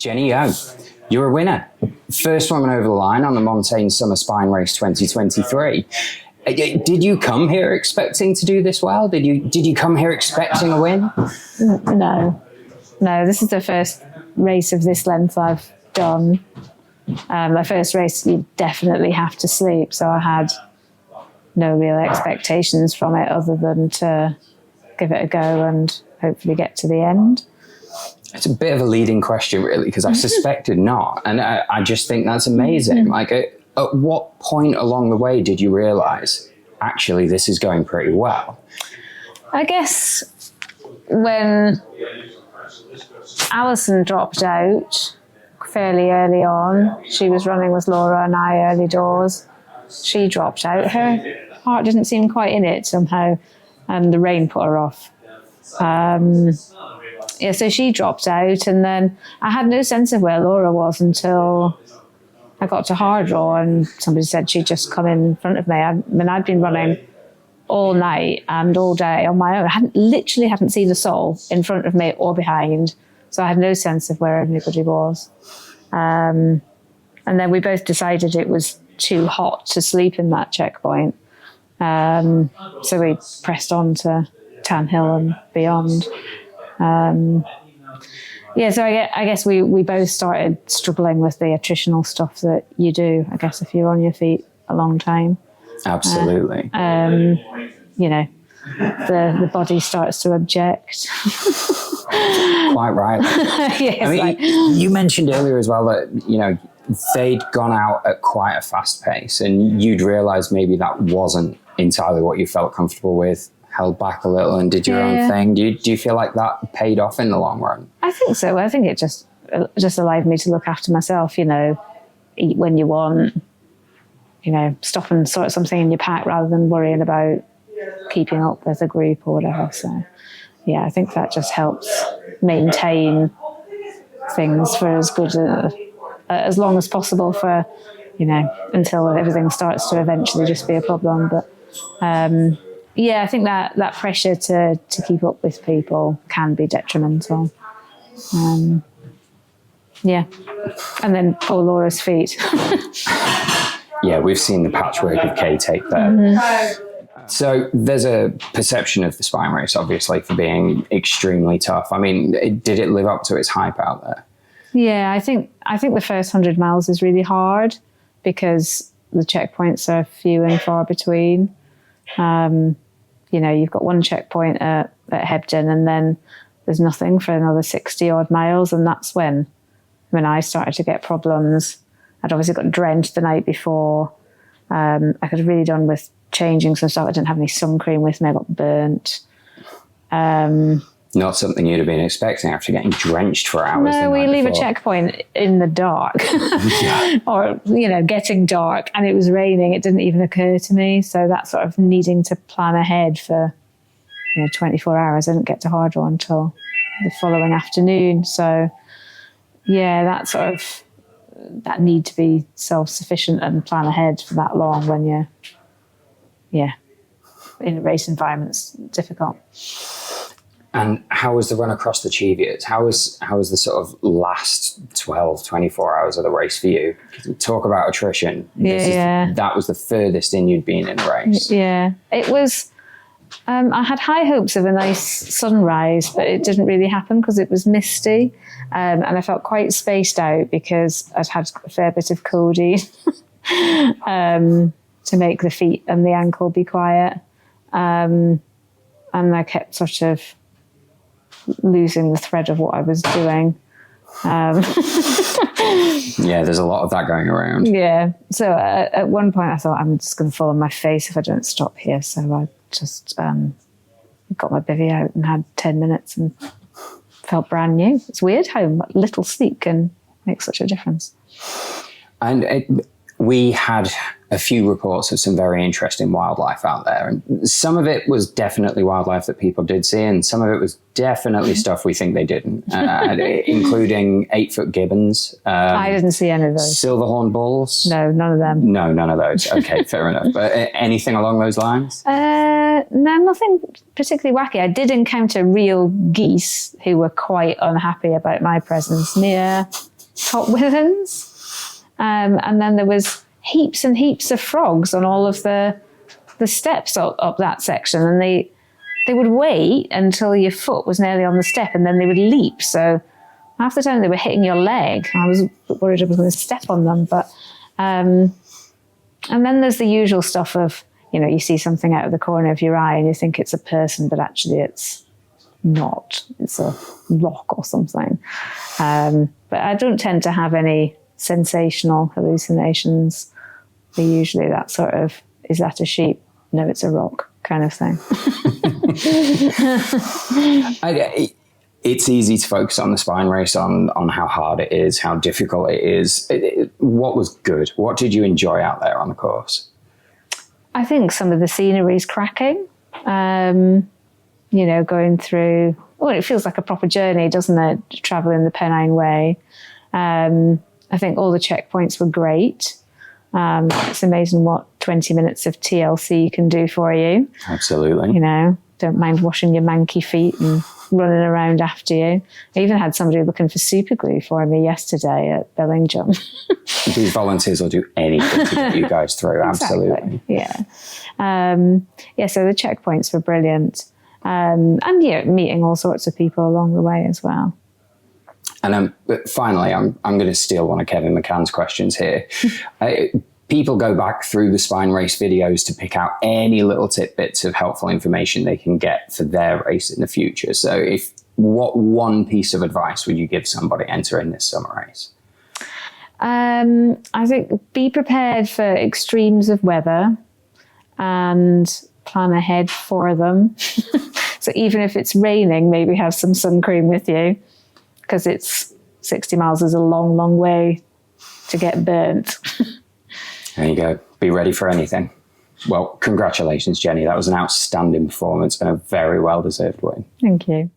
Jenny Young, you're a winner. First woman over the line on the Montane Summer Spine Race 2023. Did you come here expecting to do this well? Did you come here expecting a win? No, this is the first race of this length I've done. My first race, you definitely have to sleep, so I had no real expectations from it other than to give it a go and hopefully get to the end. It's a bit of a leading question, really, because I suspected not. And I just think that's amazing. Like, at what point along the way did you realise, actually, this is going pretty well? I guess when Alison dropped out fairly early on, she was running with Laura and I early doors. She dropped out. Her heart didn't seem quite in it somehow, and the rain put her off. So she dropped out, and then I had no sense of where Laura was until I got to hard draw, and somebody said she'd just come in front of me. I'd been running all night and all day on my own. I literally hadn't seen a soul in front of me or behind, so I had no sense of where anybody was. And then we both decided it was too hot to sleep in that checkpoint. So we pressed on to Tan Hill and beyond. So I guess we both started struggling with the attritional stuff that you do, I guess, if you're on your feet a long time. Absolutely. The body starts to object. Quite right. Yes, you mentioned earlier as well that, they'd gone out at quite a fast pace, and you'd realised maybe that wasn't entirely what you felt comfortable with, held back a little and did your own thing. Do you feel like that paid off in the long run? I think so. I think it just allowed me to look after myself, eat when you want, stop and sort something in your pack rather than worrying about keeping up with a group or whatever. So, I think that just helps maintain things for as long as possible for, until everything starts to eventually just be a problem. But, I think that pressure to keep up with people can be detrimental. And then poor Laura's feet. Yeah, we've seen the patchwork of K-tape there. Mm-hmm. So there's a perception of the spine race, obviously, for being extremely tough. Did it live up to its hype out there? Yeah, I think the first 100 miles is really hard because the checkpoints are few and far between. You've got one checkpoint at Hebden, and then there's nothing for another 60 odd miles. And that's when I started to get problems. I'd obviously got drenched the night before. I could have really done with changing some stuff. I didn't have any sun cream with me. I got burnt. Not something you'd have been expecting after getting drenched for hours. No, we leave a checkpoint in the dark or, getting dark, and it was raining. It didn't even occur to me. So that sort of needing to plan ahead for, 24 hours. I didn't get to hard draw until the following afternoon. So that need to be self-sufficient and plan ahead for that long when you're, in a race environment's difficult. And how was the run across the Cheviot? How was the sort of last 12, 24 hours of the race for you? Talk about attrition. That was the furthest in you'd been in a race. Yeah, it was. I had high hopes of a nice sunrise, but it didn't really happen because it was misty. And I felt quite spaced out because I'd had a fair bit of codeine to make the feet and the ankle be quiet. And I kept sort of losing the thread of what I was doing. There's a lot of that going around. Yeah. So at one point I thought, I'm just going to fall on my face if I don't stop here. So I just got my bivvy out and had 10 minutes and felt brand new. It's weird how little sleep can make such a difference. And we had a few reports of some very interesting wildlife out there. And some of it was definitely wildlife that people did see, and some of it was definitely stuff we think they didn't, including 8-foot gibbons. I didn't see any of those. Silverhorn bulls? No, none of them. No, none of those. Okay, fair enough. But anything along those lines? No, nothing particularly wacky. I did encounter real geese who were quite unhappy about my presence near top withens. And then there was heaps and heaps of frogs on all of the steps up that section. And they would wait until your foot was nearly on the step and then they would leap. So half the time they were hitting your leg. I was worried I was going to step on them. But and then there's the usual stuff of, you see something out of the corner of your eye and you think it's a person, but actually it's not. It's a rock or something. But I don't tend to have any sensational hallucinations. They're usually that sort of, is that a sheep? No, it's a rock kind of thing. It's easy to focus on the spine race, on how hard it is, how difficult it is. What was good? What did you enjoy out there on the course? I think some of the scenery is cracking. Going through, it feels like a proper journey, doesn't it? Traveling the Pennine Way. I think all the checkpoints were great. It's amazing what 20 minutes of TLC can do for you. Absolutely. Don't mind washing your manky feet and running around after you. I even had somebody looking for super glue for me yesterday at Bellingham. These volunteers will do anything to get you guys through. Exactly. Absolutely. Yeah. So the checkpoints were brilliant. And meeting all sorts of people along the way as well. And finally, I'm going to steal one of Kevin McCann's questions here. People go back through the spine race videos to pick out any little tidbits of helpful information they can get for their race in the future. So what one piece of advice would you give somebody entering this summer race? I think be prepared for extremes of weather and plan ahead for them. So even if it's raining, maybe have some sun cream with you, because 60 miles is a long, long way to get burnt. There you go. Be ready for anything. Well, congratulations, Jenny. That was an outstanding performance and a very well-deserved win. Thank you.